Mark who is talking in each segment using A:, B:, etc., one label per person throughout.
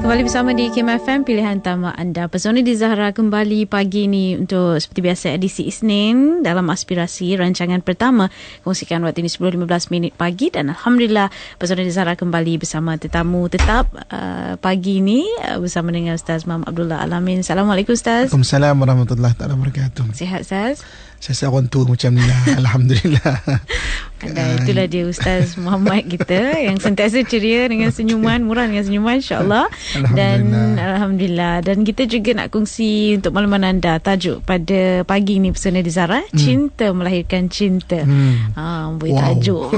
A: Kembali bersama di KMFM, pilihan utama anda. Pesona di Zahra kembali pagi ini untuk seperti biasa edisi Isnin dalam aspirasi rancangan pertama. Kongsikan waktu ini 10.15 pagi dan Alhamdulillah Pesona di Zahra kembali bersama tetamu tetap pagi ini bersama dengan Ustaz Muhammad Abdullah Alamin. Assalamualaikum Ustaz.
B: Waalaikumsalam warahmatullahi wabarakatuh.
A: Sihat Ustaz?
B: Saya orang tua macam ni lah. Alhamdulillah.
A: Itulah dia Ustaz Muhammad kita yang sentiasa ceria dengan senyuman, murah dengan senyuman, insyaAllah. Dan Alhamdulillah. Dan kita juga nak kongsi untuk makluman anda tajuk pada pagi ni Pesona di Zahra, cinta melahirkan cinta. Boleh tajuk.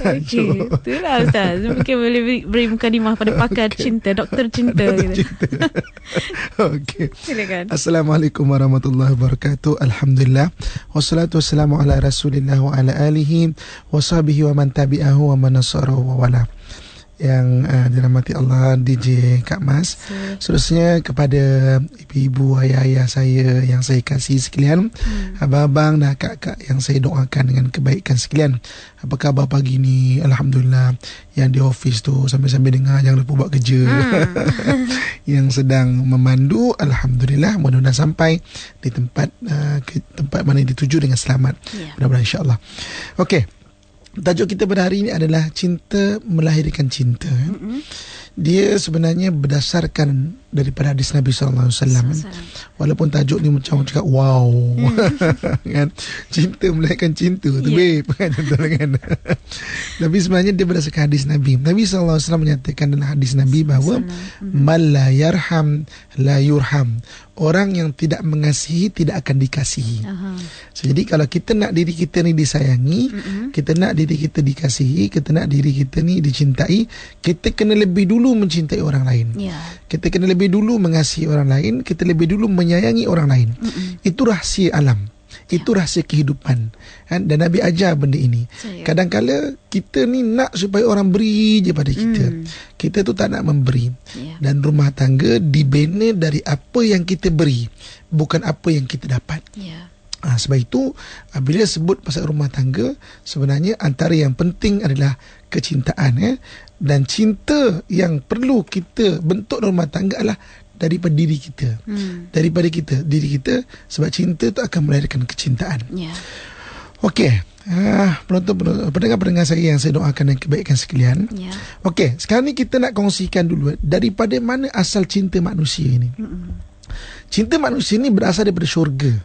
A: Okey, itulah Ustaz. Mungkin boleh beri mukadimah pada pakar cinta, doktor cinta.
B: Okey.
A: Silakan.
B: Assalamualaikum warahmatullahi wabarakatuh. Alhamdulillah. Wassalatu wassalamu ala Rasulillah wa ala alihi wa sahbihi wa man tabi'ahu wa man nasarahu wa wala. Yang dirahmati Allah, DJ Kak Mas, seterusnya kepada ibu-ibu, ayah-ayah saya yang saya kasih sekalian, abang-abang dan kak-kak yang saya doakan dengan kebaikan sekalian. Apa khabar pagi ni? Alhamdulillah. Yang di office tu sambil-sambil dengar, jangan lupa buat kerja. Yang sedang memandu, Alhamdulillah, mudah-mudahan sampai di tempat tempat mana dituju dengan selamat. Mudah-mudahan insyaAllah. Okey, tajuk kita pada hari ini adalah cinta melahirkan cinta. Dia sebenarnya berdasarkan daripada hadis Nabi SAW. Walaupun tajuk ni macam cakap wow, kan? Cinta melahirkan cinta tu babe, kan? Kan? Tapi sebenarnya dia berdasarkan hadis Nabi. Nabi SAW menyatakan dalam hadis Nabi bahawa man la yarham la yurham. Orang yang tidak mengasihi tidak akan dikasihi. So, jadi kalau kita nak diri kita ni disayangi, kita nak diri kita dikasihi, kita nak diri kita ni dicintai, kita kena lebih dulu mencintai orang lain. Kita kena lebih dulu mengasihi orang lain, kita lebih dulu menyayangi orang lain. Itu rahsia alam. Itu rahsia kehidupan, kan? Dan Nabi ajar benda ini. Kadang-kala kita ni nak supaya orang beri je pada kita. Kita tu tak nak memberi. Dan rumah tangga dibina dari apa yang kita beri, bukan apa yang kita dapat. Sebab itu bila sebut pasal rumah tangga, sebenarnya antara yang penting adalah kecintaan. Dan cinta yang perlu kita bentuk rumah tangga adalah daripada diri kita. Daripada diri kita. Sebab cinta tu akan melahirkan kecintaan. Okey, pendengar-pendengar saya yang saya doakan dan kebaikan sekalian. Okey, sekarang ni kita nak kongsikan dulu daripada mana asal cinta manusia ini. Cinta manusia ini berasal daripada syurga.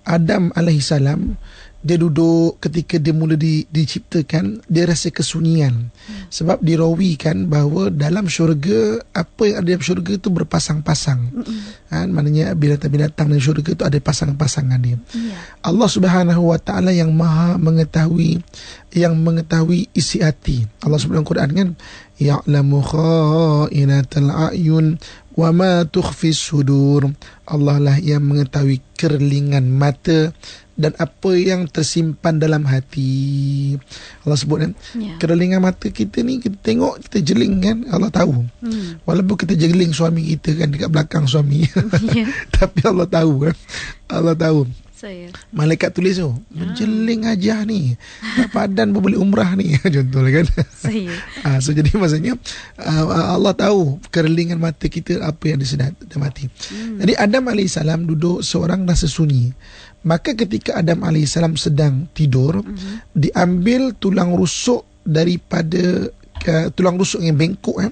B: Adam alaihissalam, dia duduk ketika dia mula diciptakan, dia rasa kesunyian. Sebab dirawikan bahawa dalam syurga, apa yang ada dalam syurga itu berpasang-pasang. Maknanya binatang-binatang dalam syurga itu ada pasang-pasangan dia. Allah Subhanahu Wa Taala yang maha mengetahui, yang mengetahui isi hati. Allah sebut dalam Quran, kan, ya'lamu kha'inatal a'yun wa ma tukhfi sudur. Allah lah yang mengetahui kerlingan mata dan apa yang tersimpan dalam hati. Allah sebut, kan, kerlingan mata kita ni, kita tengok, kita jeling, kan, Allah tahu. Walaupun kita jeling suami kita, kan, dekat belakang suami, tapi Allah tahu, kan. Allah tahu. Malaikat tulis tu, menjeling aja ni, tak padan pun boleh umrah ni. Contohnya, kan. So jadi maksudnya Allah tahu kerlingan mata kita, apa yang disedar dalam hati. Jadi Adam AS duduk seorang rasa sunyi. Maka ketika Adam AS sedang tidur, diambil tulang rusuk daripada tulang rusuk yang bengkok,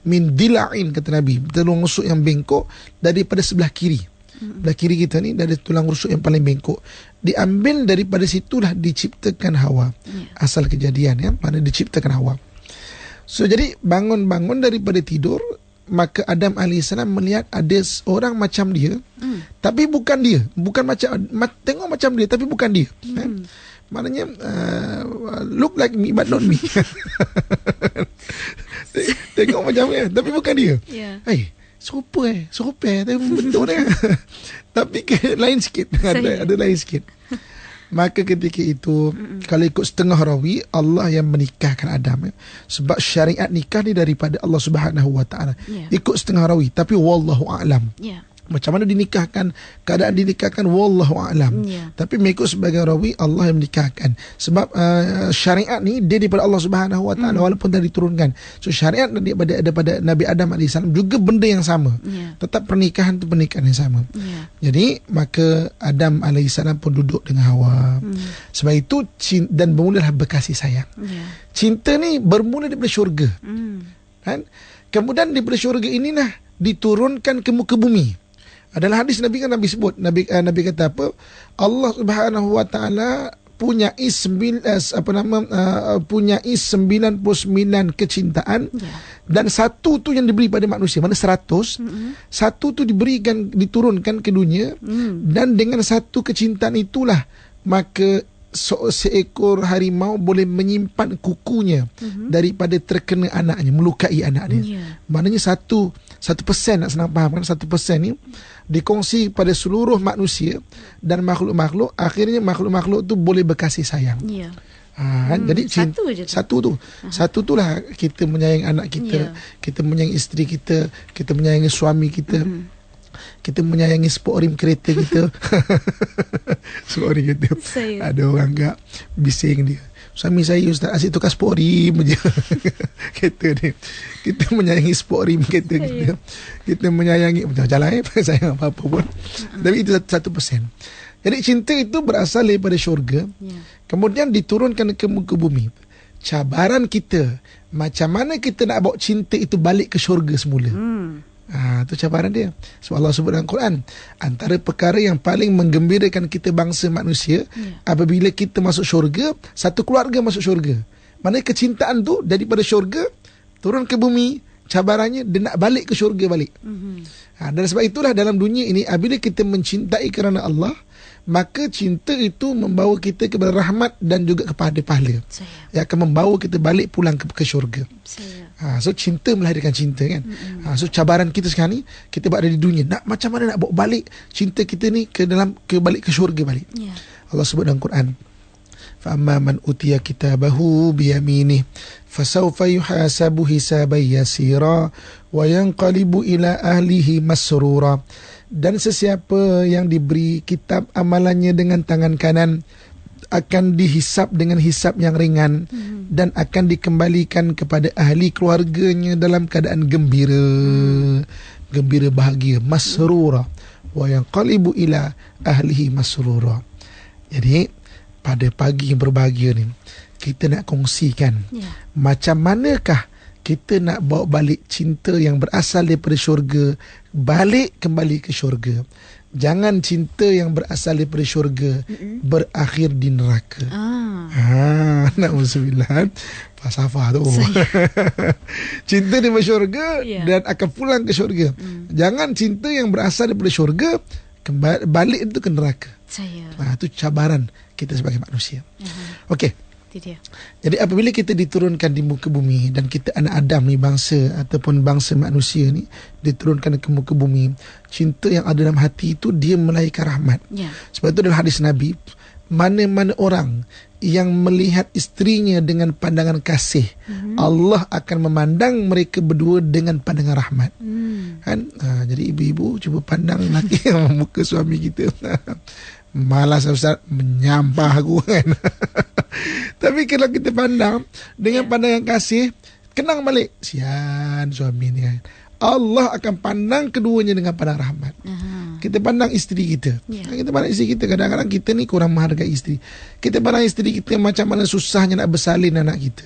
B: min dila'in, kata Nabi, tulang rusuk yang bengkok daripada sebelah kiri. Belah kiri kita ni dari tulang rusuk yang paling bengkok. Diambil daripada situlah diciptakan Hawa. Asal kejadian, ya, mana diciptakan Hawa. So jadi bangun-bangun daripada tidur, maka Adam AS melihat ada orang macam dia, tapi bukan dia. Bukan macam, tengok macam dia tapi bukan dia. Maknanya look like me but not me. Tengok macam dia tapi bukan dia. Serupa tapi betul dia. Tapi lain sikit. Ada lain sikit. Maka ketika itu, kalau ikut setengah rawi, Allah yang menikahkan Adam, sebab syariat nikah ni daripada Allah Subhanahu Wa Taala. Ikut setengah rawi, tapi wallahu a'lam. Macam mana dinikahkan, keadaan dinikahkan, wallahu a'lam. Tapi mengikut sebagai rawi, Allah yang menikahkan. Sebab syariat ni dia daripada Allah Subhanahu wa taala, walaupun dah diturunkan. So syariat daripada Nabi Adam AS juga benda yang sama. Tetap pernikahan tu pernikahan yang sama. Jadi maka Adam AS pun duduk dengan Hawa. Sebab itu dan bermulalah berkasih sayang. Cinta ni bermula daripada syurga. Kan? Kemudian daripada syurga inilah diturunkan ke muka bumi. Adalah hadis Nabi kan, Nabi sebut, Nabi kata apa? Allah Subhanahu wa taala punyai 99 kecintaan, dan satu tu yang diberi pada manusia, mana 100, satu tu diturunkan ke dunia, dan dengan satu kecintaan itulah maka seekor harimau boleh menyimpan kukunya daripada terkena anaknya, melukai anak dia. Maknanya 1%, nak senang faham kan, 1% ni dikongsi pada seluruh manusia dan makhluk-makhluk. Akhirnya makhluk-makhluk tu boleh berkasih sayang. Jadi satu tu lah kita menyayangi anak kita, kita menyayangi isteri kita, kita menyayangi suami kita, kita menyayangi sport rim kereta kita. Sport rim kita. Ada orang agak bising dia, suami saya Ustaz asyik tukar sport rim je. Kereta dia. Kita menyayangi sport rim kereta kita. Kita menyayangi jalan sayang apa-apa pun. Tapi itu 1%. Jadi cinta itu berasal daripada syurga, kemudian diturunkan ke muka bumi. Cabaran kita, macam mana kita nak bawa cinta itu balik ke syurga semula. Itu cabaran dia. Sebab Allah sebut dalam Quran, antara perkara yang paling menggembirakan kita bangsa manusia, apabila kita masuk syurga, satu keluarga masuk syurga. Mana kecintaan tu daripada syurga turun ke bumi. Cabarannya dia nak balik ke syurga balik. Dan sebab itulah dalam dunia ini, apabila kita mencintai kerana Allah, maka cinta itu membawa kita kepada rahmat dan juga kepada pahala. Yang akan membawa kita balik pulang ke syurga. So cinta melahirkan cinta kan. So cabaran kita sekarang ni, kita berada di dunia, nak macam mana nak bawa balik cinta kita ni ke balik ke syurga balik. Allah sebut dalam Quran, فَأَمَّا مَنْ أُوتِيَ كِتَابَهُ بِيَمِينِهِ فَسَوْفَ يُحَاسَبُ حِسَابًا يَسِيرًا وَيَنْقَلِبُ إِلَى أَهْلِهِ مَسْرُورًا. Dan sesiapa yang diberi kitab amalannya dengan tangan kanan akan dihisap dengan hisap yang ringan, dan akan dikembalikan kepada ahli keluarganya dalam keadaan gembira, gembira bahagia, masrura, wa yanqalibu ila ahlihi masrura. Jadi pada pagi yang berbahagia ni, kita nak kongsikan macam manakah kita nak bawa balik cinta yang berasal daripada syurga balik kembali ke syurga. Jangan cinta yang berasal daripada syurga berakhir di neraka. Na'udzubillah. Falsafah tu. Cinta daripada syurga dan akan pulang ke syurga. Jangan cinta yang berasal daripada syurga balik itu ke neraka. Itu cabaran kita sebagai manusia. Okey. Jadi apabila kita diturunkan di muka bumi, dan kita anak Adam ni, bangsa ataupun bangsa manusia ni diturunkan ke muka bumi, cinta yang ada dalam hati itu dia melahirkan rahmat. Sebab itu dalam hadis Nabi, mana-mana orang yang melihat isterinya dengan pandangan kasih, Allah akan memandang mereka berdua dengan pandangan rahmat. Kan? Jadi ibu-ibu cuba pandang lelaki yang muka suami kita. Malas Ustaz, menyampah aku kan. Tapi kalau kita pandang dengan pandangan kasih, kenang balik, sian suami ni kan, Allah akan pandang keduanya dengan pandang rahmat. Kita pandang isteri kita. Kita pandang isteri kita, kadang-kadang kita ni kurang menghargai isteri. Kita pandang isteri kita macam mana susahnya nak bersalin anak kita.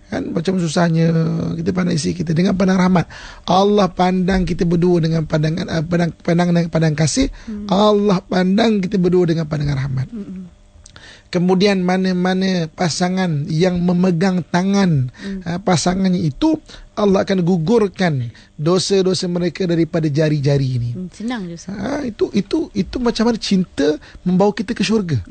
B: Kan, macam susahnya kita pandang isteri kita dengan pandang rahmat. Allah pandang kita berdua dengan pandang kasih. Allah pandang kita berdua dengan pandangan rahmat. Kemudian mana-mana pasangan yang memegang tangan pasangannya itu, Allah akan gugurkan dosa-dosa mereka daripada jari-jari ini.
A: Senang je.
B: Itu macam mana cinta membawa kita ke syurga.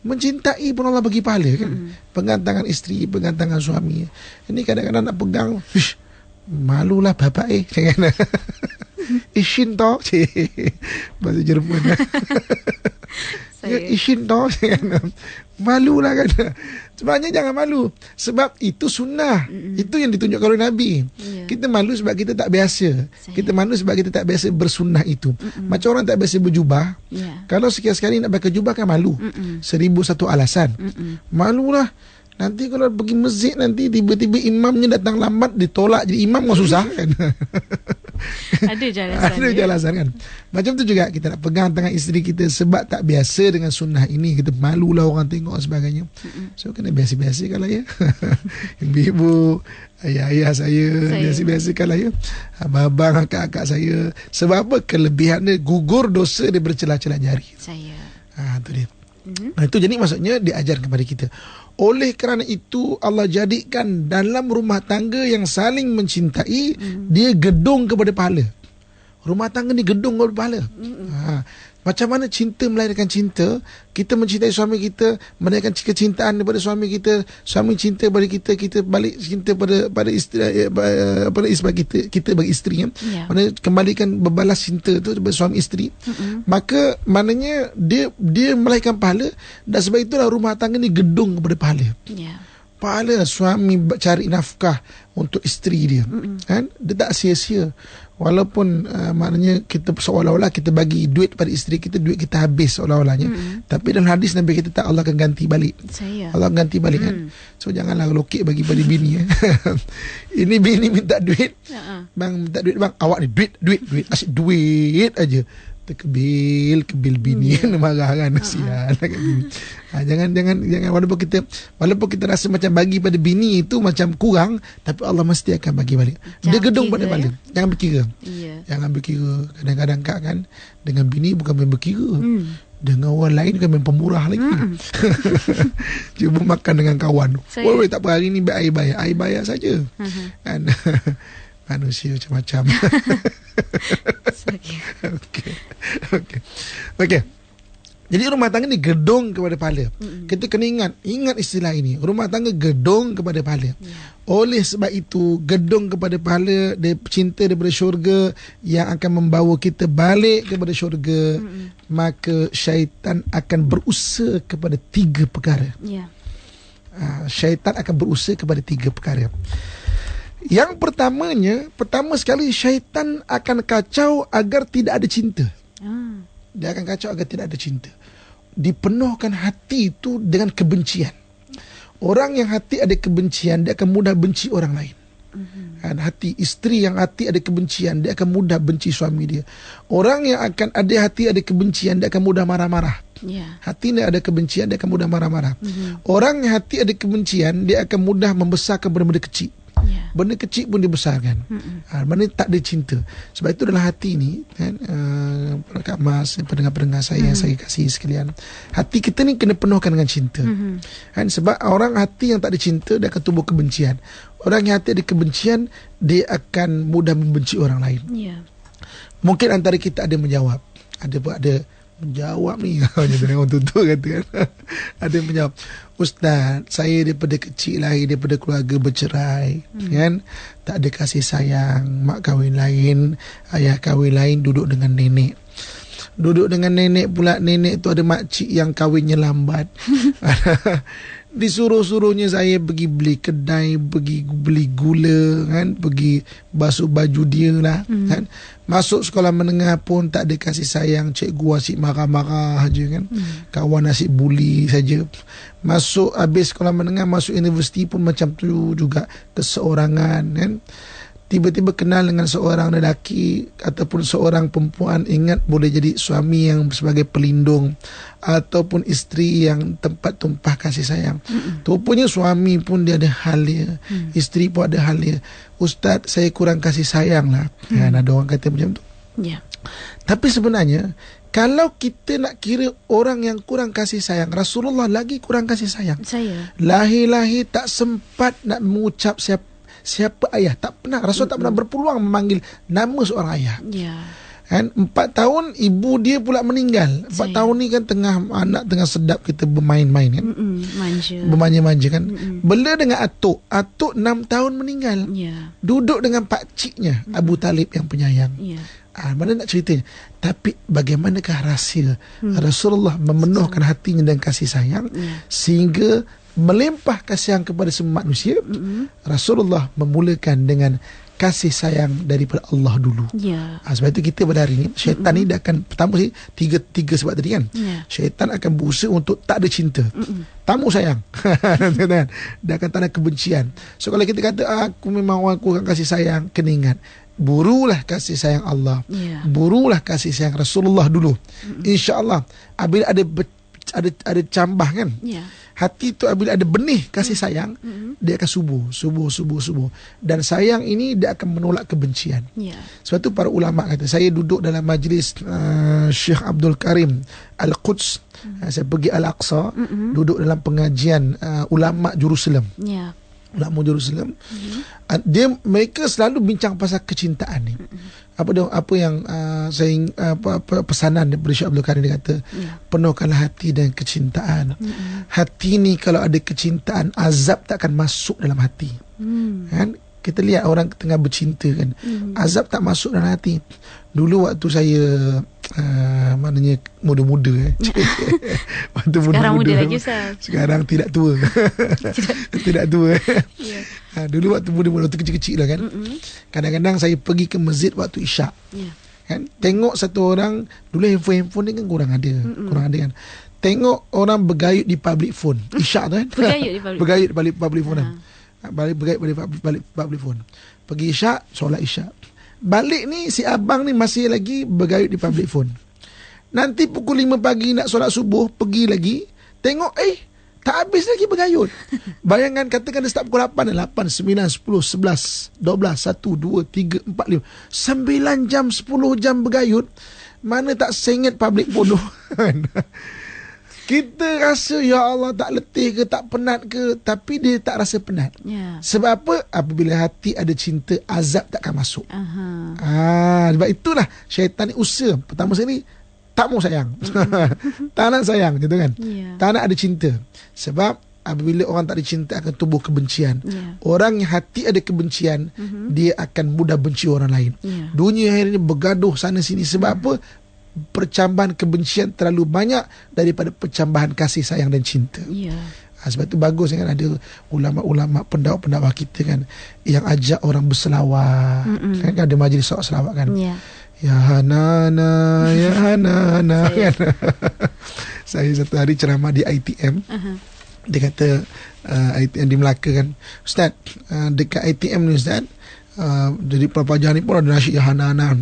B: Mencintai pun Allah bagi pahala kan. Pegang tangan isteri, pegang tangan suami. Ini kadang-kadang nak pegang, malulah bapak jangan. Ishin toh. Bahasa Jerman.
A: saya.
B: Isin tau. Malu lah kan. Sebenarnya jangan malu. Sebab itu sunnah. Itu yang ditunjukkan oleh Nabi. Kita malu sebab kita tak biasa. Kita malu sebab kita tak biasa bersunnah itu. Macam orang tak biasa berjubah. Kalau sekali-sekali nak pakai jubah kan malu. 1001 alasan. Malulah. Nanti kalau pergi masjid nanti tiba-tiba imamnya datang lambat, ditolak jadi imam kau susah kan.
A: Ada je alasan.
B: Ada je alasan kan. Macam tu juga kita nak pegang tangan isteri kita sebab tak biasa dengan sunnah ini. Kita malulah orang tengok dan sebagainya. So kena biasa-biasa kalau ya. Ibu-ibu, ayah-ayah saya biasa-biasa kalau ya. Abang-abang, akak-akak saya. Sebab apa? Kelebihannya gugur dosa dia bercelah-celah jari.
A: Saya.
B: Tu dia. Itu jadi maksudnya diajar kepada kita. Oleh kerana itu Allah jadikan dalam rumah tangga yang saling mencintai, dia gedung kepada pahala. Rumah tangga ni gedung kepada pahala. Macam mana cinta melahirkan cinta? Kita mencintai suami kita, melahirkan kecintaan daripada suami kita, suami cinta pada kita, kita balik cinta pada isteri, pada kita bagi isteri. Mana kembalikan berbalas cinta tu kepada suami isteri. Maka maknanya dia melahirkan pahala, dan sebab itulah rumah tangga ni gedung kepada pahala. Pahala suami cari nafkah untuk isteri dia. Kan? Dia tak sia-sia. Walaupun maknanya kita seolah-olah kita bagi duit pada isteri kita, duit kita habis seolah-olahnya. Tapi dalam hadis Nabi kita tak, Allah akan ganti balik. Allah akan ganti balik kan. So janganlah lokek bagi pada bini. Ini bini minta duit. Bang minta duit bang. Awak ni duit. Asyik duit aja. Kebil bini marah kan, kasihan kat bini. Jangan walaupun kita rasa macam bagi pada bini itu macam kurang, tapi Allah mesti akan bagi balik. Dia gedung pada balik. Jangan berkira. Jangan berkira. Kadang-kadang kak kan dengan bini bukan main berkira. Dengan orang lain kan main pemurah lagi. Cuba makan dengan kawan. Woi tak apa, hari ni air bayar saja. Kan manusia macam-macam. Okey. Jadi rumah tangga ni gedung kepada pahala. Kita kena ingat istilah ini. Rumah tangga gedung kepada pahala. Oleh sebab itu, gedung kepada pahala, dia cinta daripada syurga yang akan membawa kita balik kepada syurga. Maka syaitan akan berusaha kepada 3 perkara. Syaitan akan berusaha kepada 3 perkara. Yang pertama sekali, syaitan akan kacau agar tidak ada cinta. Dia akan kacau agar tidak ada cinta. Dipenuhkan hati itu dengan kebencian. Orang yang hati ada kebencian, dia akan mudah benci orang lain. Hati isteri yang hati ada kebencian, dia akan mudah benci suami dia. Orang yang akan ada hati ada kebencian, dia akan mudah marah-marah. Hati ni ada kebencian, dia akan mudah marah-marah. Orang yang hati ada kebencian, dia akan mudah membesarkan benda-benda kecil. Benda kecil pun dibesarkan. Benda tak ada cinta. Sebab itu dalam hati ni kan, Kak Mas, pendengar-pendengar saya yang saya kasih sekalian, hati kita ni kena penuhkan dengan cinta. Kan, sebab orang hati yang tak ada cinta, dia akan tumbuh kebencian. Orang yang hati ada kebencian, dia akan mudah membenci orang lain. Mungkin antara kita ada menjawab, ada menjawab ni orang tuntut kata kan. Ada menjawab, Ustaz, saya daripada kecil lahir daripada keluarga bercerai, kan, tak ada kasih sayang, mak kahwin lain, ayah kahwin lain, duduk dengan nenek pula. Nenek tu ada makcik yang kahwinnya lambat. Disuruh-suruhnya saya pergi beli kedai, pergi beli gula, kan, pergi basuh baju dia lah, kan. Masuk sekolah menengah pun tak ada kasih sayang, cikgu asyik marah-marah je kan. Kawan asyik bully saja. Masuk habis sekolah menengah, masuk universiti pun macam tu juga, keseorangan kan. Tiba-tiba kenal dengan seorang lelaki ataupun seorang perempuan, ingat boleh jadi suami yang sebagai pelindung ataupun isteri yang tempat tumpah kasih sayang. Rupanya suami pun dia ada hal dia, isteri pun ada hal dia. Ustaz, saya kurang kasih sayang lah. Ada orang kata macam tu. Tapi sebenarnya kalau kita nak kira orang yang kurang kasih sayang, Rasulullah lagi kurang kasih sayang. Lahir-lahir tak sempat nak mengucap siapa ayah, tak pernah. Rasul tak pernah berpeluang memanggil nama seorang ayah. Kan 4 tahun ibu dia pula meninggal. 4 tahun ni kan anak tengah sedap kita bermain-main kan.
A: Manja.
B: Bermanja-manja kan. Bela dengan atuk 6 tahun meninggal.
A: Ya.
B: Duduk dengan pakciknya Abu Talib yang penyayang.
A: Ya.
B: Mana nak ceritanya. Tapi bagaimanakah rahsia Rasulullah memenuhkan hatinya dengan kasih sayang sehingga melimpah kasih sayang kepada semua manusia. Rasulullah memulakan dengan kasih sayang daripada Allah dulu.
A: Ya.
B: Sebab itu kita pada hari ini syaitan ni dia akan pertama sih tiga sebab tadi kan. Syaitan akan berusaha untuk tak ada cinta. Tamu sayang. Dia akan tak ada kebencian. So kalau kita kata aku memang aku akan kasih sayang, kena ingat burulah kasih sayang Allah. Burulah kasih sayang Rasulullah dulu. Insya-Allah apabila ada cambah kan. Hati tu apabila ada benih kasih sayang, dia akan subuh. Dan sayang ini dia akan menolak kebencian. Sebab tu para ulama kata, saya duduk dalam majlis Syekh Abdul Karim Al-Quds, saya pergi Al-Aqsa, duduk dalam pengajian ulama Jerusalem. Ulama Jerusalem. Mereka selalu bincang pasal kecintaan ni. Apa yang pesanan daripada Syekh Abdul Karim, dia kata penuhkanlah hati dengan kecintaan. Hati ni kalau ada kecintaan, azab tak akan masuk dalam hati. Kan kita lihat orang tengah bercinta kan, azab tak masuk dalam hati. Dulu waktu saya maknanya muda-muda waktu
A: sekarang
B: muda
A: lagi Ustaz.
B: Sekarang tidak tua. Tidak tua. Dulu waktu muda-muda, waktu kecil-kecil lah kan. Kadang-kadang saya pergi ke masjid waktu isyak. Kan tengok satu orang, dulu handphone ni kan kurang ada kan. Tengok orang bergayut di public phone isyak tu kan. Bergayut di public phone kan. Bergayut balik public phone. Pergi isyak, solat isyak. Balik ni si abang ni masih lagi bergayut di public phone. Nanti pukul 5 pagi nak solat subuh, pergi lagi, tengok tak habis lagi bergayut. Bayangkan katakan dia start pukul 8, 9, 10, 11, 12, 1, 2, 3, 4, 5 9 jam, 10 jam bergayut. Mana tak sengit public phone tu. Kita rasa ya Allah tak letih ke, tak penat ke, tapi dia tak rasa penat. Sebab apa? Apabila hati ada cinta, azab tak akan masuk. Sebab itulah syaitan ni usaha. Pertama sekali tak mau sayang. Tak nak sayang gitu kan. Tak nak ada cinta. Sebab apabila orang tak ada cinta akan tumbuh kebencian. Orang yang hati ada kebencian, dia akan mudah benci orang lain. Dunia hari ini bergaduh sana sini. Sebab apa? Percambahan kebencian terlalu banyak daripada percambahan kasih sayang dan cinta. Sebab tu bagus kan ada ulama-ulama pendakwa-pendakwa kita kan yang ajak orang berselawat. Kan ada majlis selawat kan. Ya Hanana, ya Hanana kan. Saya satu hari ceramah di ITM. Dia kata ITM di Melaka kan, Ustaz, dekat ITM ni Ustaz, jadi pelajar ni pun ada nasyid ya Hanana.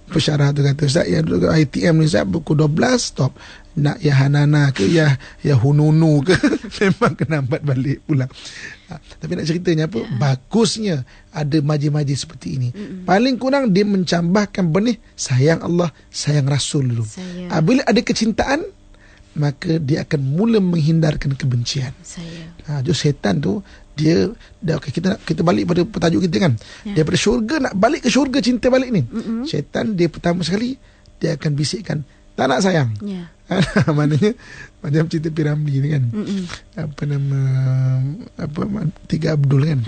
B: Pensyarah tu kata, Ustaz, yang duduk ITM ni Ustaz pukul 12 stop. Nak ya Hanana ke ya Hununu ke memang kena lambat balik pulang. Tapi nak ceritanya apa? Bagusnya ada majlis-majlis seperti ini. Paling kurang dia mencambahkan benih sayang Allah, sayang Rasul dulu. Bila ada kecintaan, maka dia akan mula menghindarkan kebencian. Jadi setan tu dia okay, kita balik pada petajuk kita kan. Daripada syurga nak balik ke syurga, cinta balik ni. Syaitan dia pertama sekali dia akan bisikkan tak nak sayang. Maknanya macam cerita Piramli ni kan. Tiga Abdul kan.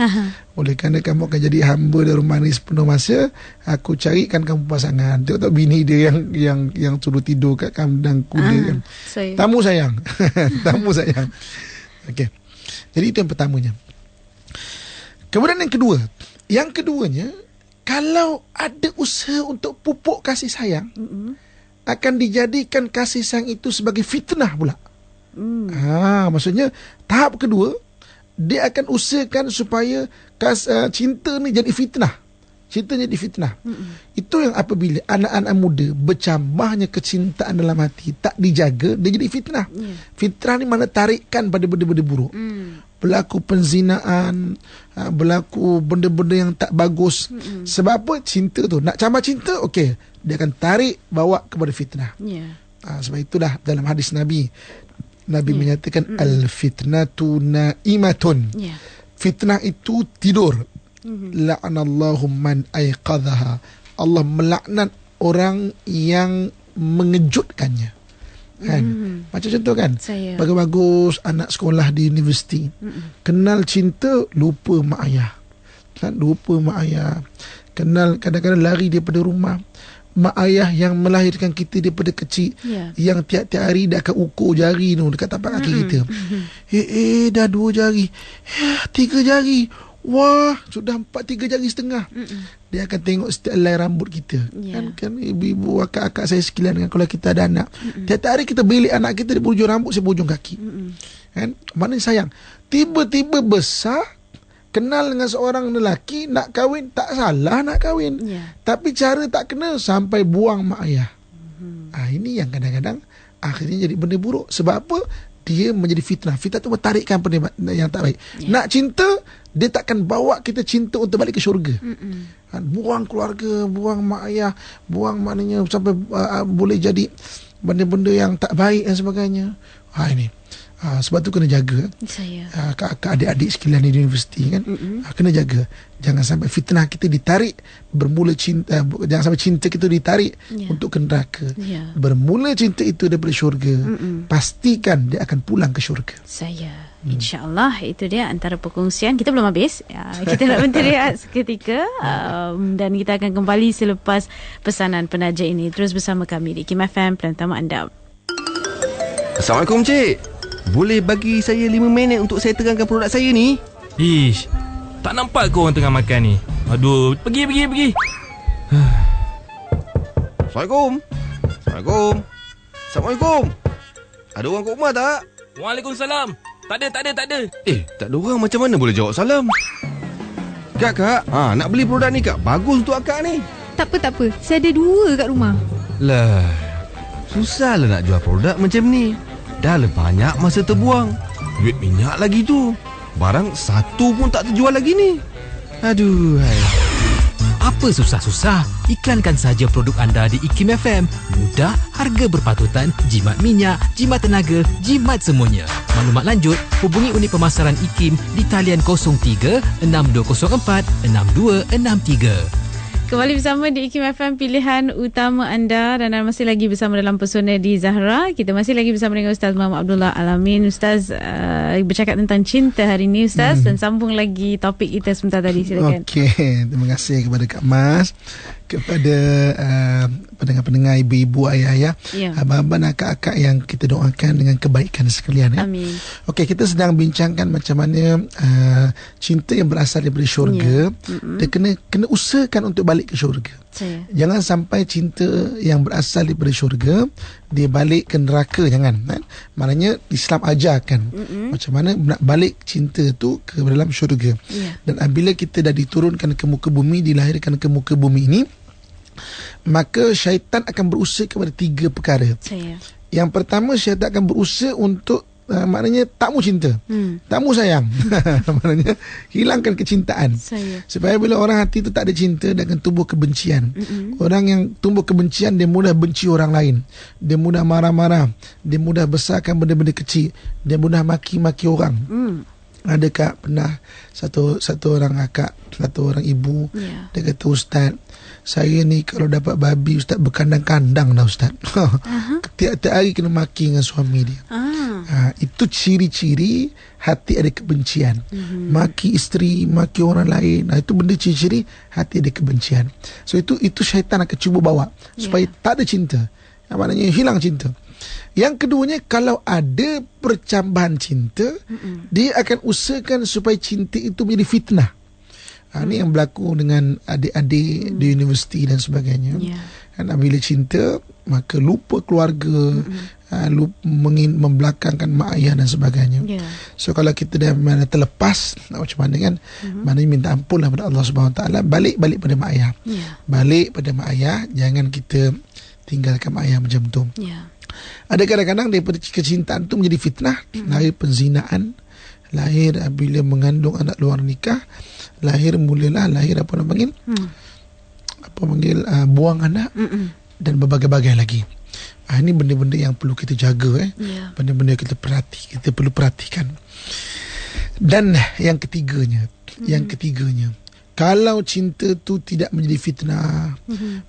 B: Oleh kerana kamu akan jadi hamba dan manis penuh masa, aku carikan kamu pasangan. Tengok bini dia yang suruh tidur kat kandang kuda kan. Tamu sayang. Tamu sayang. Okey. Jadi itu yang pertamanya. Kemudian yang keduanya, kalau ada usaha untuk pupuk kasih sayang, akan dijadikan kasih sayang itu sebagai fitnah pula. Maksudnya tahap kedua, dia akan usahakan supaya cinta ni jadi fitnah. Cinta jadi fitnah. Itu yang apabila anak-anak muda bercambahnya kecintaan dalam hati tak dijaga, dia jadi fitnah. Fitnah ni mana tarikan pada benda-benda buruk. Berlaku penzinaan, berlaku benda-benda yang tak bagus. Sebab apa? Cinta tu nak cambar cinta, okey, dia akan tarik bawa kepada fitnah. Sebab itulah dalam hadis Nabi menyatakan al-fitnatu na'imatun. Fitnah itu tidur. La'anallahu man aiqadhaha. Allah melaknat orang yang mengejutkannya. Kan? Macam contoh kan, bagus-bagus anak sekolah di universiti, kenal cinta, lupa mak ayah. Kan? Lupa mak ayah. Kenal, kadang-kadang lari daripada rumah. Mak ayah yang melahirkan kita daripada kecil, yang tiap-tiap hari dia akan ukur jari tu dekat tapak kaki kita. Dah 2 jari, 3 jari, wah sudah 3 jari setengah. Dia akan tengok setiap helai rambut kita. Kan ibu-ibu, akak-akak saya sekalian kan, kalau kita ada anak, tiap-tiap hari kita belik anak kita di ujung rambut sampai ujung kaki. Kan? Mana sayang. Tiba-tiba besar, kenal dengan seorang lelaki, nak kahwin, tak salah nak kahwin. Tapi cara tak kena sampai buang mak ayah. Ini yang kadang-kadang akhirnya jadi benda buruk. Sebab apa? Dia menjadi fitnah. Fitnah tu mentarikkan benda yang tak baik. Nak cinta, dia takkan bawa kita cinta untuk balik ke syurga. Buang keluarga, buang mak ayah, buang maknanya sampai boleh jadi benda-benda yang tak baik dan sebagainya. Ini sebab tu kena jaga kakak adik-adik sekalian di universiti kan. Kena jaga jangan sampai fitnah kita ditarik bermula cinta, jangan sampai cinta kita ditarik untuk ke neraka. Bermula cinta itu daripada syurga, pastikan dia akan pulang ke syurga.
A: InsyaAllah itu dia antara perkongsian. Kita belum habis, kita nak berhenti rehat seketika, dan kita akan kembali selepas pesanan penaja ini. Terus bersama kami di Kim FM, Pilihan Utama Anda.
C: Assalamualaikum Cik, boleh bagi saya 5 minit untuk saya terangkan produk saya ni?
D: Ish, tak nampak kau orang tengah makan ni. Aduh, pergi.
C: Assalamualaikum. Assalamualaikum. Ada orang kat rumah tak?
D: Waalaikumsalam. Tak ada.
C: Tak ada orang, macam mana boleh jawab salam? Kak, nak beli produk ni kak, bagus untuk akak ni.
E: Tak apa, saya ada 2 kat rumah.
C: Lah, susah lah nak jual produk macam ni. Dah lah banyak masa terbuang. Duit minyak lagi tu. Barang satu pun tak terjual lagi ni. Aduh.
F: Apa susah-susah? Iklankan saja produk anda di IKIM FM. Mudah, harga berpatutan, jimat minyak, jimat tenaga, jimat semuanya. Maklumat lanjut, hubungi unit pemasaran IKIM di talian 03 6204 6263.
A: Kembali bersama di IKIM FM, Pilihan Utama Anda, dan masih lagi bersama dalam Pesona di Zahra. Kita masih lagi bersama dengan Ustaz Muhammad Abdullah Al-Amin. Ustaz bercakap tentang cinta hari ini, Ustaz, dan sambung lagi topik kita sebentar tadi. Silakan.
B: Okey, terima kasih kepada Kak Mas, kepada pendengar-pendengar, ibu-ibu, ayah-ayah, abang-abang, akak-akak yang kita doakan dengan kebaikan sekalian.
A: Amin.
B: Okey, kita sedang bincangkan macam mana cinta yang berasal daripada syurga. Dia kena usahakan untuk balik ke syurga. Jangan sampai cinta yang berasal daripada syurga dia balik ke neraka, jangan. Maknanya Islam ajarkan macam mana nak balik cinta tu ke dalam syurga. Dan apabila kita dah diturunkan ke muka bumi, dilahirkan ke muka bumi ini, maka syaitan akan berusaha kepada 3 perkara. Yang pertama, syaitan akan berusaha untuk maknanya tak mau cinta, tak mau sayang. Maknanya hilangkan kecintaan. Supaya bila orang hati tu tak ada cinta, dia akan tumbuh kebencian. Orang yang tumbuh kebencian, dia mudah benci orang lain, dia mudah marah-marah, dia mudah besarkan benda-benda kecil, dia mudah maki-maki orang. Ada kak pernah satu orang akak, satu orang ibu, dia kata, Ustaz, saya ni kalau dapat babi Ustaz berkandang-kandang dah Ustaz. Tiap-tiap hari kena maki dengan suami dia. Itu ciri-ciri hati ada kebencian. Maki isteri, maki orang lain, itu benda ciri-ciri hati ada kebencian. So itu syaitan akan cuba bawa supaya tak ada cinta. Maknanya hilang cinta. Yang keduanya, kalau ada percambahan cinta, dia akan usahakan supaya cinta itu menjadi fitnah. Ini yang berlaku dengan adik-adik di universiti dan sebagainya. Kan bila cinta, maka lupa keluarga, lupa membelakangkan mak ayah dan sebagainya. So kalau kita dah terlepas, macam mana kan, maknanya minta ampun lah pada Allah Subhanahu Wa Taala, balik pada mak ayah. Balik pada mak ayah, jangan kita tinggalkan mak ayah macam tu. Ada kadang-kadang daripada kecintaan tu menjadi fitnah, lahir penzinaan, lahir bila mengandung anak luar nikah, lahir apa nak panggil, buang anak, dan berbagai-bagai lagi. Ini benda-benda yang perlu kita jaga, benda-benda yang kita perlu perhatikan. Dan yang ketiganya, Kalau cinta tu tidak menjadi fitnah,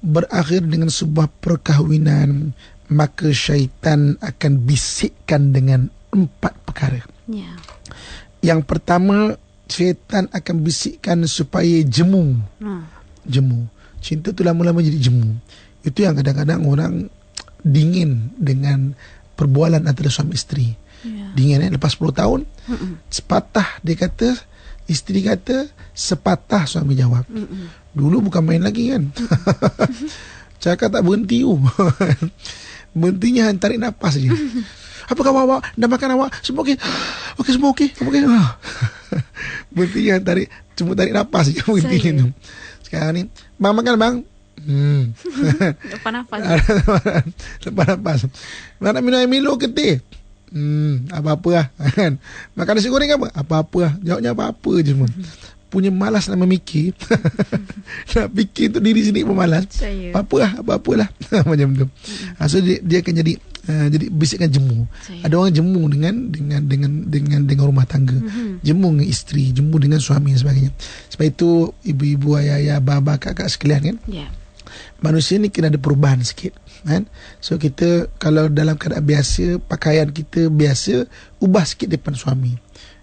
B: berakhir dengan sebuah perkahwinan, maka syaitan akan bisikkan dengan 4 perkara.
A: Ya.
B: Yang pertama, syaitan akan bisikkan supaya jemu. Jemu. Cinta tu lama-lama jadi jemu. Itu yang kadang-kadang orang dingin dengan perbualan antara suami isteri. Dingin lepas 10 tahun, sepatah dia kata, isteri kata, sepatah suami jawab. Dulu bukan main lagi kan. Cakap tak berhenti. Berhentinya tarik nafas je. Apa khabar awak? Dah makan awak? Semua okey? Okey, semua okey? Okey. Berhentinya cuma tarik nafas je berhentinya tu. Sekarang ni, bang makan bang.
A: Lepas nafas.
B: Lepas nafas. Nak minum air Milo ke teh? Apa-apa lah. Makan nasi goreng apa? Apa-apa lah. Jawabnya apa-apa je semua. Punya malas nak memikir. Nak fikir tu diri sendiri pun malas. Apa-apalah. Macam tu. So dia akan jadi bisikan jemu. Ada orang jemu dengan rumah tangga. Jemu dengan isteri, jemu dengan suami dan sebagainya. Sebab itu ibu-ibu, ayah-ayah, baba, kakak sekalian kan. Manusia ni kena ada perubahan sikit kan. So kita kalau dalam keadaan biasa, pakaian kita biasa, ubah sikit depan suami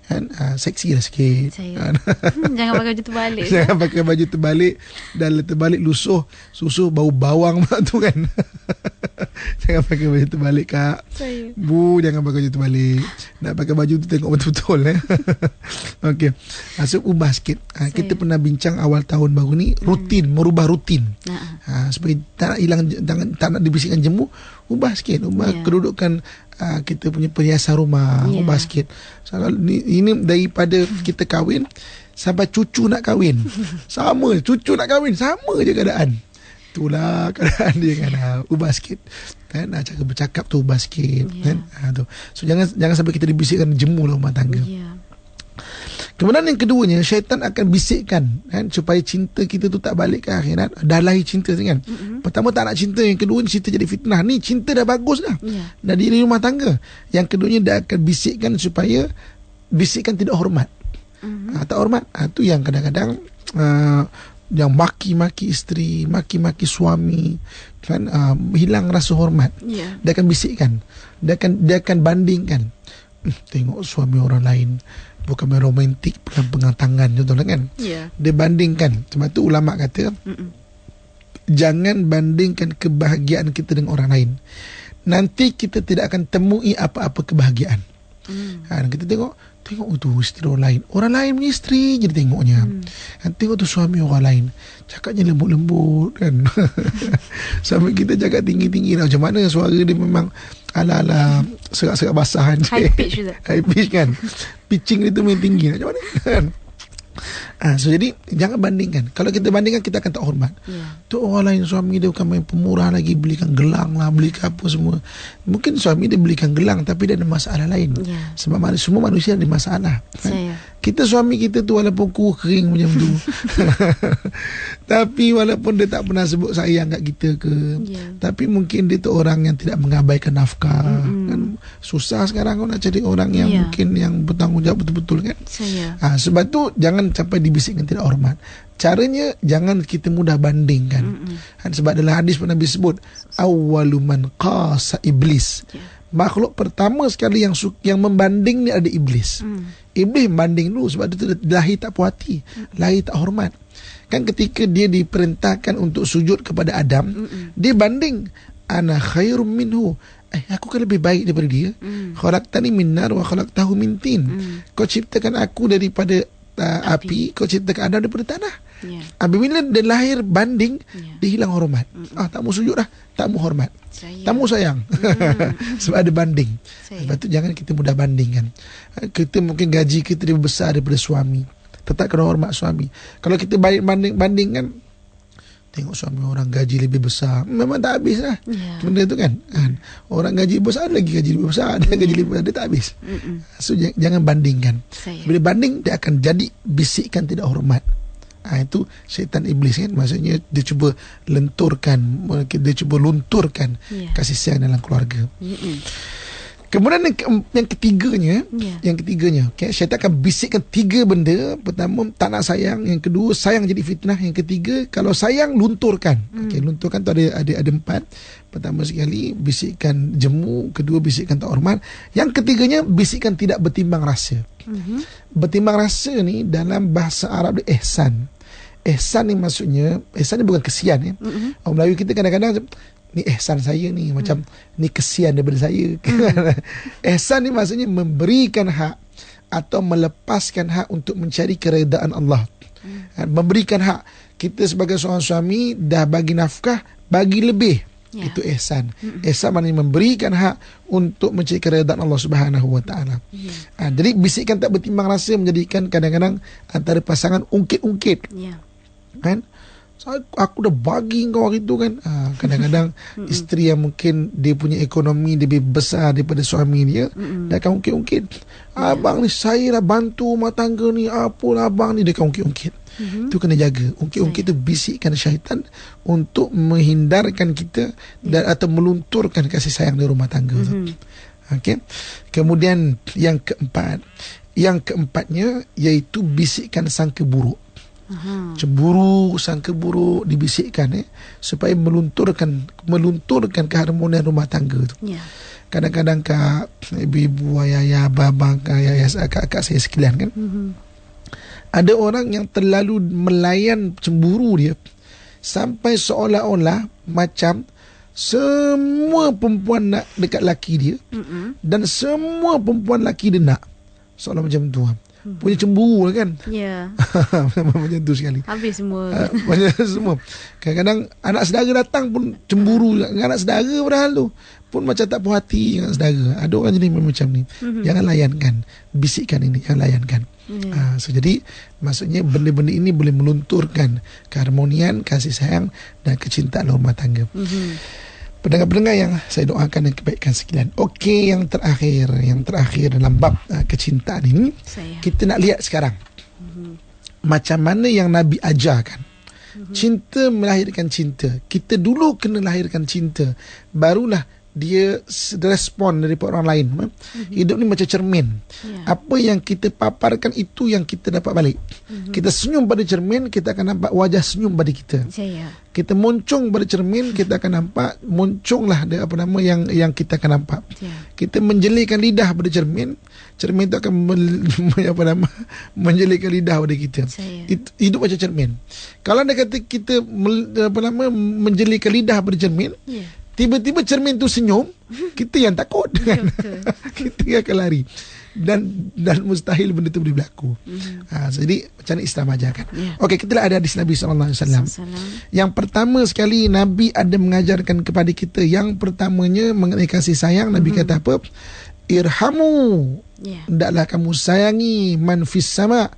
B: kan, seksi lah sikit.
A: Jangan pakai baju terbalik.
B: Jangan pakai baju terbalik. Dan terbalik lusuh, susu bau bawang tu kan. Jangan pakai baju terbalik kak. Bu, jangan pakai baju terbalik. Nak pakai baju tu tengok betul-betul Okey. So ubah sikit. Kita pernah bincang awal tahun baru ni, rutin, merubah rutin. Supaya tak nak hilang, tak nak dibisikkan jemu, ubah sikit, ubah kedudukan kita punya perhiasan rumah, ubah sikit. So, ini daripada kita kahwin sampai cucu nak kahwin. Sama, cucu nak kahwin, sama je keadaan. Itulah keadaan dia kan. Ubah sikit. Kan, cara bercakap tu ubah sikit. Kan? Tu. So jangan sampai kita dibisikkan jemu dalam rumah tangga. Kemudian yang keduanya, syaitan akan bisikkan kan, supaya cinta kita tu tak balik ke akhirat. Dah lahir cinta kan. Pertama tak nak cinta, yang kedua cinta jadi fitnah. Ni cinta dah bagus dah. Dah diri rumah tangga. Yang keduanya dia akan bisikkan supaya bisikkan tidak hormat. Tak hormat. Tu yang kadang-kadang yang maki-maki isteri, maki-maki suami kan, hilang rasa hormat. Dia akan bisikkan. Dia akan bandingkan. Tengok suami orang lain, bukan main romantik, pegang tangan contohnya kan. Dia bandingkan. Sebab tu ulama kata jangan bandingkan kebahagiaan kita dengan orang lain. Nanti kita tidak akan temui apa-apa kebahagiaan. Kita tengok tu isteri orang lain punya isteri je tengoknya. Tengok tu suami orang lain, cakapnya lembut-lembut kan. Sampai kita cakap tinggi-tinggi lah. Macam mana suara dia memang ala-ala serak-serak basahan.
A: High pitch juga.
B: High pitch kan. Pitching dia tu main tinggi. Macam mana kan. So jadi jangan bandingkan. Kalau kita bandingkan, kita akan tak hormat. Tu orang lain suami dia bukan main pemurah lagi, belikan gelang lah, belikan apa semua. Mungkin suami dia belikan gelang, tapi dia ada masalah lain. Sebab semua manusia ada masalah kan? Kita suami kita tu walaupun kuah kering macam tu tapi walaupun dia tak pernah sebut sayang kat kita ke, tapi mungkin dia tu orang yang tidak mengabaikan nafkah kan. Susah sekarang nak cari orang yang mungkin yang bertanggungjawab betul-betul kan. Sebab tu jangan sampai dibisikkan tidak hormat. Caranya jangan kita mudah bandingkan. Sebab dalam hadis pun Nabi sebut awwaluman qasa iblis. Makhluk pertama sekali yang membanding ni ada iblis. Iblis membanding dulu sebab dia lahir tak puas hati, lahir tak hormat. Kan ketika dia diperintahkan untuk sujud kepada Adam, dia banding, ana khairum minhu, aku kan lebih baik daripada dia. Khalaqtani min nar wa khalaqtahu min tin. Kau ciptakan aku daripada api, kau ciptakan Adam daripada tanah. Apabila dia lahir banding, dia hilang hormat. Tak mau sujud dah, tak mau hormat, tak mau sayang. Sebab ada banding. Sebab tu jangan kita mudah bandingkan. Kita mungkin gaji kita lebih besar daripada suami, tetap kena hormat suami. Kalau kita bandingkan, tengok suami orang gaji lebih besar, memang tak habis lah benda tu kan. Orang gaji besar, ada lagi gaji lebih besar, ada gaji lebih besar, dia tak habis. So jangan bandingkan. Bila banding, dia akan jadi bisikkan tidak hormat. Itu syaitan iblis kan. Maksudnya dia cuba lunturkan kasih sayang dalam keluarga. Kemudian yang ketiganya,
A: Ya.
B: okay, syaitan akan bisikkan 3 benda. Pertama, tak nak sayang. Yang kedua, sayang jadi fitnah. Yang ketiga, kalau sayang, lunturkan. Okay, lunturkan tu ada 4. Pertama sekali, bisikkan jemu. Kedua, bisikkan tak hormat. Yang ketiganya, bisikkan tidak bertimbang rasa. Bertimbang rasa ni dalam bahasa Arab dia ihsan. Ihsan ni maksudnya, ihsan ni bukan kesian ya. Orang Melayu kita kadang-kadang ni ihsan saya ni, macam ni kesian daripada saya. Ihsan ni maksudnya memberikan hak atau melepaskan hak untuk mencari keredaan Allah. Memberikan hak. Kita sebagai seorang suami dah bagi nafkah, bagi lebih. Itu ihsan. Ihsan maknanya memberikan hak untuk mencari keredaan Allah Subhanahu Wa Taala. Jadi bisikkan tak bertimbang rasa menjadikan kadang-kadang antara pasangan ungkit-ungkit. Kan? Aku dah bagi kau hari tu kan. Kadang-kadang isteri yang mungkin dia punya ekonomi lebih besar daripada suami dia, dia akan ungkit-ungkit. Abang ni saya dah bantu rumah tangga ni, apalah abang ni, dia akan ungkit-ungkit. Itu kena jaga. Ungkit-ungkit tu bisikkan syaitan untuk menghindarkan kita dan atau melunturkan kasih sayang di rumah tangga tu. Okay. Kemudian yang keempatnya iaitu bisikkan sangka buruk. Cemburu, sangka buruk dibisikkan supaya melunturkan keharmonian rumah tangga tu. Kadang-kadang kak ibu-ibu, ayah, abang, kakak saya sekalian kan, ada orang yang terlalu melayan cemburu dia sampai seolah-olah macam semua perempuan nak dekat laki dia, dan semua perempuan laki dia nak, seolah macam tu. Punya cemburu lah kan.
A: Ya.
B: Macam tu sekali.
A: Habis semua.
B: Macam semua. Kadang-kadang anak saudara datang pun cemburu. Anak saudara padahal tu pun macam tak puas hati dengan saudara. Ada orang jenis macam ni. Jangan layankan. Bisikkan ini, jangan layankan. So jadi maksudnya benda-benda ini boleh melunturkan keharmonian, kasih sayang dan kecintaan rumah tangga. Pendengar-pendengar yang saya doakan dan kebaikan sekalian. Okey, yang terakhir dalam bab kecintaan ini, kita nak lihat sekarang macam mana yang Nabi ajarkan. Cinta melahirkan cinta. Kita dulu kena lahirkan cinta, barulah dia respon daripada orang lain. Hidup ni macam cermin. Apa yang kita paparkan, itu yang kita dapat balik. Kita senyum pada cermin, kita akan nampak wajah senyum pada kita. Kita moncong pada cermin, kita akan nampak monconglah yang kita akan nampak. Kita menjelikan lidah pada cermin, cermin itu akan menjelikan lidah pada kita. Hidup macam cermin. Kalau dia kata kita menjelikan lidah pada cermin, tiba-tiba cermin tu senyum, kita yang takut kan? Kita akan lari. Dan mustahil benda tu boleh berlaku. Jadi macam mana Islam ajarkan. Okey, kita ada hadis Nabi SAW. Yang pertama sekali Nabi ada mengajarkan kepada kita, yang pertamanya mengenai kasih sayang. Nabi kata apa? Irhamu. Hendaklah kamu sayangi man fis sama.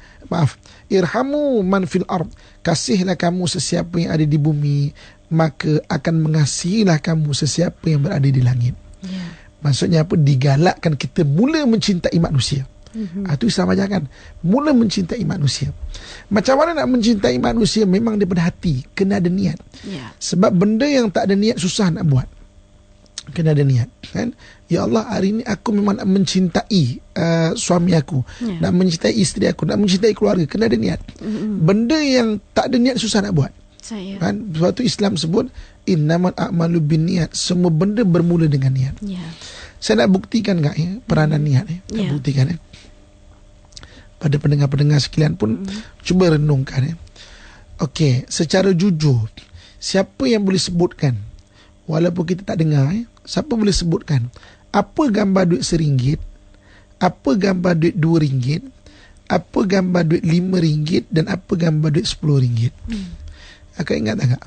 B: Irhamu man fil ard. Kasihlah kamu sesiapa yang ada di bumi, maka akan mengasihilah kamu sesiapa yang berada di langit. Maksudnya apa? Digalakkan kita mula mencintai manusia. Itu Islam ajarkan. Mula mencintai manusia. Macam mana nak mencintai manusia? Memang daripada hati. Kena ada niat. Sebab benda yang tak ada niat susah nak buat. Kena ada niat kan? Ya Allah, hari ini aku memang nak mencintai suami aku, nak mencintai isteri aku, nak mencintai keluarga. Kena ada niat. Benda yang tak ada niat susah nak buat. Kan? Sebab tu Islam sebut innamal a'malu binniat. Semua benda bermula dengan niat. Saya nak buktikan peranan niat nak buktikan pada pendengar-pendengar sekalian pun cuba renungkan Okey, secara jujur, siapa yang boleh sebutkan, walaupun kita tak dengar siapa boleh sebutkan apa gambar duit RM1, apa gambar duit RM2, apa gambar duit RM5 dan apa gambar duit RM10? Akak ingat tak?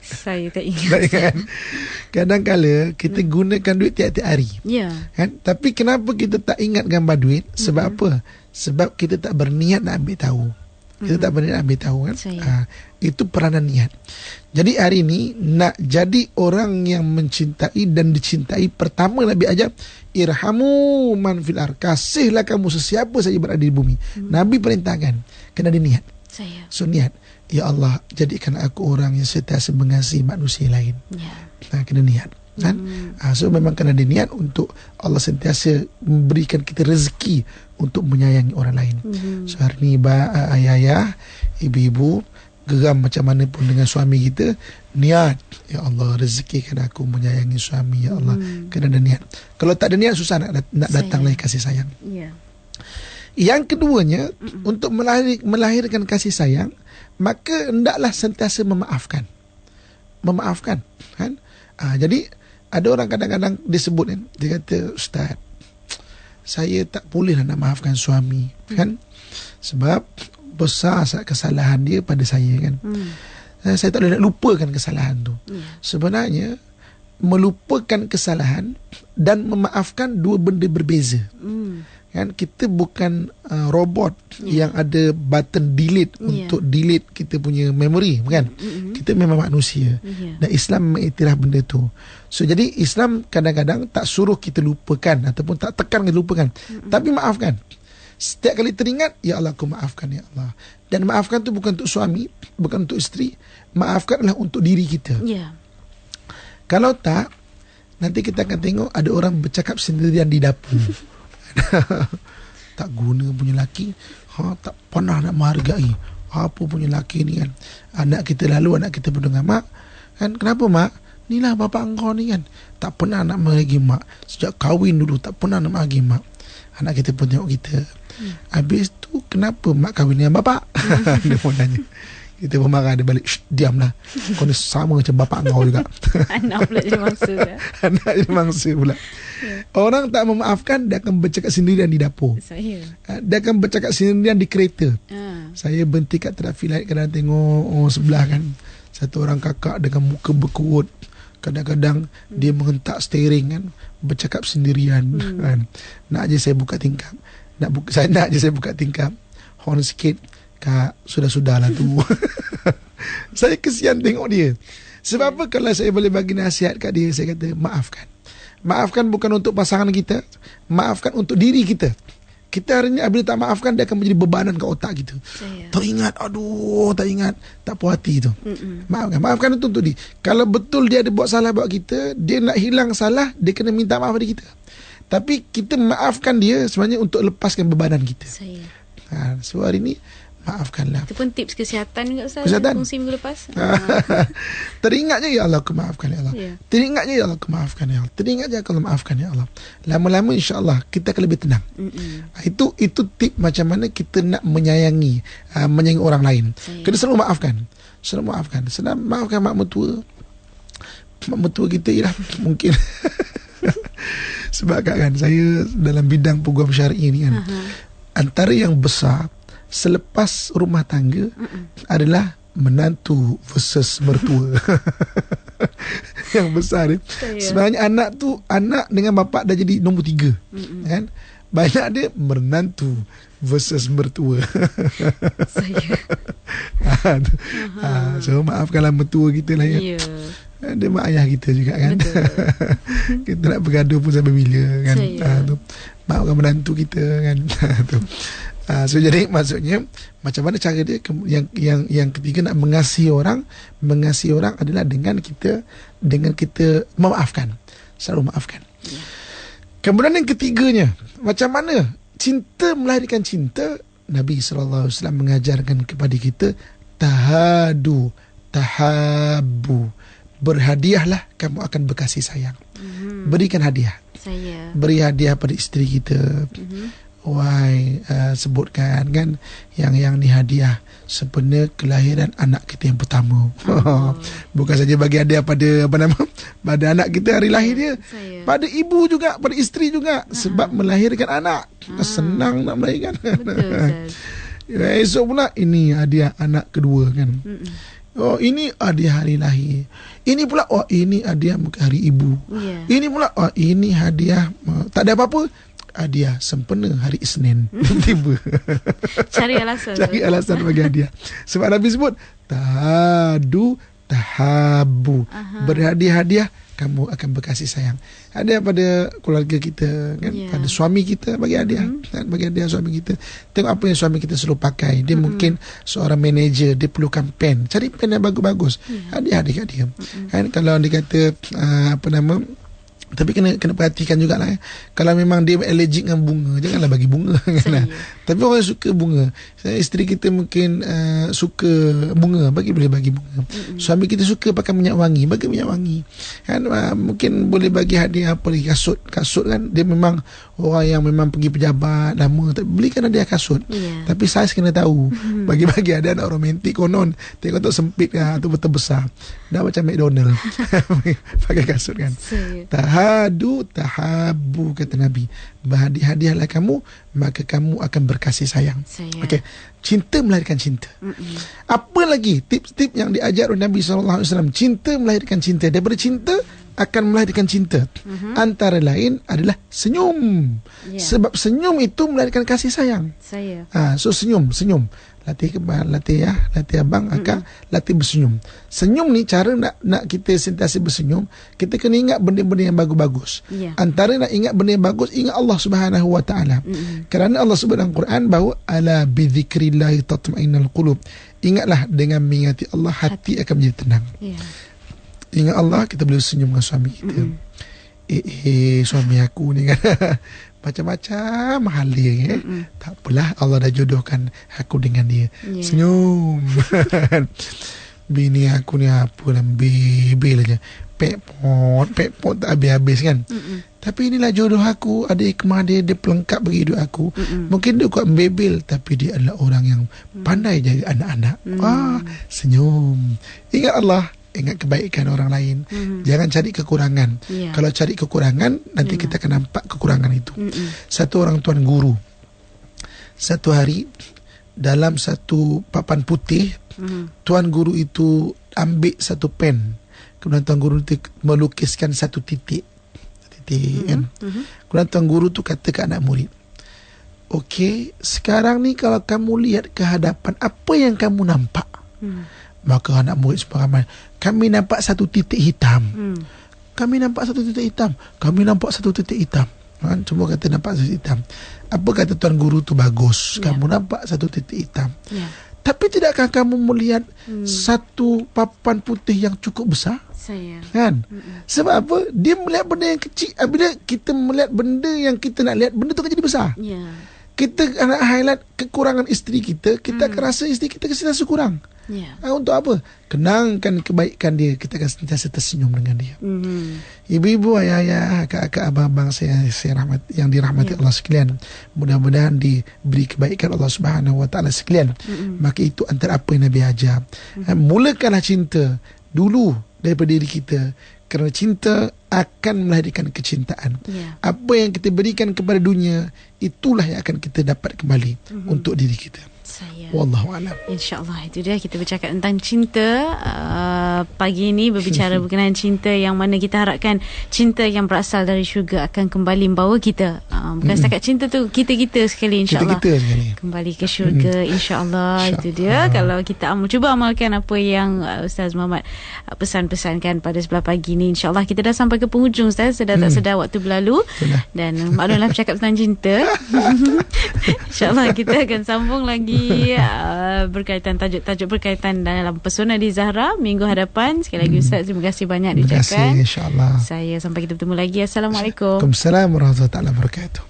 A: Saya tak ingat.
B: Tak ingat kan? Kadang-kala kita gunakan duit tiap-tiap hari. Kan? Tapi kenapa kita tak ingat gambar duit? Sebab apa? Sebab kita tak berniat nak ambil tahu. Kita tak berniat nak ambil tahu kan? Itu peranan niat. Jadi hari ini nak jadi orang yang mencintai dan dicintai, pertama Nabi ajar irhamu man fil ard. Kasihlah kamu sesiapa saja berada di bumi. Nabi perintahkan kena ada niat. So niat, ya Allah, jadikan aku orang yang sentiasa mengasihi manusia lain. Kena niat. kan? So memang kena diniat untuk Allah sentiasa memberikan kita rezeki untuk menyayangi orang lain. So hari ni ayah-ayah, ibu-ibu geram macam mana pun dengan suami kita, niat, ya Allah rezekikan aku menyayangi suami, ya Allah. Kena ada niat. Kalau tak ada niat susah nak datang lagi kasih sayang. Yang keduanya, untuk melahirkan kasih sayang, maka hendaklah sentiasa memaafkan. Memaafkan, kan? Jadi ada orang kadang-kadang disebut kan, dia kata, Ustaz, saya tak boleh nak maafkan suami, kan? Sebab besar kesalahan dia pada saya, kan? Saya tak boleh nak lupakan kesalahan tu. Sebenarnya melupakan kesalahan dan memaafkan dua benda berbeza. Kan, kita bukan robot yang ada button delete untuk delete kita punya memory, kan? Kita memang manusia, dan Islam mengiktiraf benda tu. So jadi Islam kadang-kadang tak suruh kita lupakan ataupun tak tekan kita lupakan, tapi maafkan. Setiap kali teringat, ya Allah aku maafkan, ya Allah. Dan maafkan tu bukan untuk suami, bukan untuk isteri, maafkanlah untuk diri kita. Kalau tak, nanti kita akan tengok ada orang bercakap sendirian di dapur. Tak guna punya laki, tak pernah nak menghargai. Apa punya laki ni, kan? Anak kita berdengar, mak, kan, kenapa mak? Inilah bapa engkau ni, kan, tak pernah nak menghargai mak. Sejak kahwin dulu tak pernah nak menghargai mak. Anak kita pun tengok kita. Habis tu kenapa mak kahwin dengan bapa? Dia pun tanya. Kita pun marah, dia balik, diamlah, kau ni sama macam bapak kau juga.
A: Anak pula jadi mangsa.
B: Anak jadi mangsa pula. Orang tak memaafkan, dia akan bercakap sendirian di dapur. Dia akan bercakap sendirian di kereta. Saya berhenti kat traffic light, kadang tengok sebelah, kan, satu orang kakak dengan muka berkerut. Kadang-kadang dia menghentak steering, kan, bercakap sendirian, kan. Nak je saya buka tingkap, nak je saya buka tingkap, horn sikit, Kak, sudah-sudahlah tu. Saya kesian tengok dia. Sebab apa? Kalau saya boleh bagi nasihat kat dia, saya kata maafkan. Maafkan bukan untuk pasangan kita, maafkan untuk diri kita. Kita hari ni bila tak maafkan, dia akan menjadi bebanan ke otak kita. Tak ingat, tak ingat, tak puas hati tu. Maafkan itu untuk dia. Kalau betul dia ada buat salah buat kita, dia nak hilang salah, dia kena minta maaf pada kita. Tapi kita maafkan dia sebenarnya untuk lepaskan bebanan kita. So hari ni maafkanlah.
A: Itu pun tips kesihatan juga, Ustaz.
B: Kesihatan.
A: Kongsi minggu lepas.
B: Teringat je, ya Allah aku maafkan, ya Allah. Teringat je, ya Allah aku maafkan, ya Allah. Teringat je aku maafkan, ya Allah. Lama-lama insya-Allah kita akan lebih tenang. Itu tip macam mana kita nak menyayangi orang lain. Kena selalu maafkan. Selalu maafkan. Selalu maafkan mak mertua. Mak mertua kita ialah mungkin sebab kan saya dalam bidang program syar'i ni, kan. Antara yang besar selepas rumah tangga adalah menantu versus mertua. Yang besar ni. Sebenarnya anak dengan bapa dah jadi nombor 3. Kan? Banyak dia menantu versus mertua. So maafkanlah mertua kita lah, ya. Dia mak ayah kita juga, kan. Kita nak bergaduh pun sampai bila, kan. Maafkan menantu kita, kan. So jadi maksudnya macam mana cara dia, yang ketiga nak mengasihi orang adalah dengan kita memaafkan, selalu maafkan. Kemudian yang ketiganya, macam mana cinta melahirkan cinta. Nabi SAW mengajarkan kepada kita, tahabu, berhadiahlah, kamu akan berkasih sayang. Berikan hadiah. Beri hadiah pada isteri kita. Sebutkan, kan, yang ni hadiah sempena kelahiran anak kita yang pertama. Bukan saja bagi hadiah pada pada anak kita hari lahir dia, pada ibu juga, pada isteri juga. Sebab melahirkan anak senang nak melahirkan. Esok pula ini hadiah anak kedua, kan. Ini hadiah hari lahir. Ini pula ini hadiah hari ibu. Ini pula ini hadiah tak ada apa-apa, hadiah sempena hari Isnin. Tiba
A: Cari alasan
B: bagi hadiah. Sebab Nabi sebut tahabbu. Berhadiah-hadiah, kamu akan berkasih sayang. Hadiah pada keluarga kita kan, pada suami kita bagi hadiah, kan? Bagi hadiah suami kita. Tengok apa yang suami kita selalu pakai. Dia mungkin seorang manager, dia perlukan pen. Cari pen yang bagus-bagus. Hadiah dekat dia. Kan kalau dia kata tapi kena perhatikan jugalah. Kalau memang dia allergic dengan bunga, janganlah bagi bunga kan. Tapi orang suka bunga. Isteri kita mungkin suka bunga, boleh bagi bunga. Suami kita suka pakai minyak wangi, bagi minyak wangi. Kan mungkin boleh bagi hadiah apa lagi, kasut kan. Dia memang orang yang memang pergi pejabat lama, belikan hadiah kasut. Tapi saiz kena tahu. Bagi-bagi hadiah nak romantik konon. Tengok tak sempit tu betul besar. Dah macam McDonald. Pakai kasut kan. Tahadu tahabbu, kata Nabi. Berhadiah-hadiahlah kamu, maka kamu akan berkasih sayang. Okey, cinta melahirkan cinta. Apa lagi tips-tips yang diajar oleh Nabi SAW? Cinta melahirkan cinta. Daripada cinta akan melahirkan cinta. Antara lain adalah senyum. Sebab senyum itu melahirkan kasih sayang. So senyum. Latih abang, akak, latih bersenyum. Senyum ni cara nak kita sentiasa bersenyum, kita kena ingat benda-benda yang bagus-bagus. Antara nak ingat benda yang bagus, ingat Allah Subhanahu wa taala. Kerana Allah sebut dalam Quran bahawa ala bi dzikrillah tatma'innul qulub. Ingatlah dengan mengingati Allah, hati akan menjadi tenang. Ingat Allah, kita boleh senyum dengan suami kita. Suami aku ni kan macam-macam hal dia tak apalah, Allah dah jodohkan aku dengan dia. Senyum. Bini aku ni apalah, bebel aja, pekpot tak habis-habis kan. Tapi inilah jodoh aku, ada hikmah dia pelengkap bagi hidup aku. Mungkin dia kuat membebel, tapi dia adalah orang yang pandai jaga anak-anak. Senyum. Ingat Allah, ingat kebaikan orang lain. Jangan cari kekurangan. Kalau cari kekurangan, nanti kita akan nampak kekurangan itu. Satu orang tuan guru, satu hari dalam satu papan putih, tuan guru itu ambil satu pen. Kemudian tuan guru itu melukiskan satu titik kan. Kemudian tuan guru itu kata ke anak murid, okey, sekarang ni kalau kamu lihat ke hadapan, apa yang kamu nampak? Maka anak murid separamai, kami nampak satu titik hitam. Kami nampak satu titik hitam. Kami nampak satu titik hitam. Semua kata nampak satu titik hitam. Apa kata tuan guru tu? Bagus, kamu nampak satu titik hitam. Tapi tidakkah kamu melihat satu papan putih yang cukup besar? Kan? Sebab apa? Dia melihat benda yang kecil. Bila kita melihat benda yang kita nak lihat, benda tu akan jadi besar. Kita nak highlight kekurangan isteri kita, kita akan rasa isteri kita sentiasa kurang. Untuk apa? Kenangkan kebaikan dia, kita akan sentiasa tersenyum dengan dia. Ibu-ibu, ayah-ayah, kakak-kakak, abang-abang saya yang dirahmati Allah sekalian, mudah-mudahan diberi kebaikan Allah Subhanahu wa taala sekalian. Maka itu antara apa yang Nabi ajar. Mulakanlah cinta dulu daripada diri kita, kerana cinta akan melahirkan kecintaan. Apa yang kita berikan kepada dunia, itulah yang akan kita dapat kembali untuk diri kita. Wallahualam.
A: InsyaAllah, itu dia kita bercakap tentang cinta pagi ini, berbicara berkenaan cinta yang mana kita harapkan cinta yang berasal dari syurga akan kembali membawa kita, bukan setakat cinta tu, kita sekali insyaAllah kembali ke syurga insyaAllah. Itu dia. Kalau kita cuba amalkan apa yang Ustaz Muhammad pesan-pesankan pada sebelah pagi ni, insyaAllah kita dah sampai ke penghujung Ustaz. Sedar tak sedar waktu berlalu. Dan maklumlah bercakap tentang cinta. InsyaAllah kita akan sambung lagi berkaitan tajuk-tajuk berkaitan dalam Pesona di Zahra minggu hadapan. Sekali lagi Ustaz, terima kasih banyak diucapkan.
B: Terima kasih, insyaAllah.
A: Saya sampai kita bertemu lagi. Assalamualaikum.
B: Waalaikumsalam warahmatullahi wabarakatuh.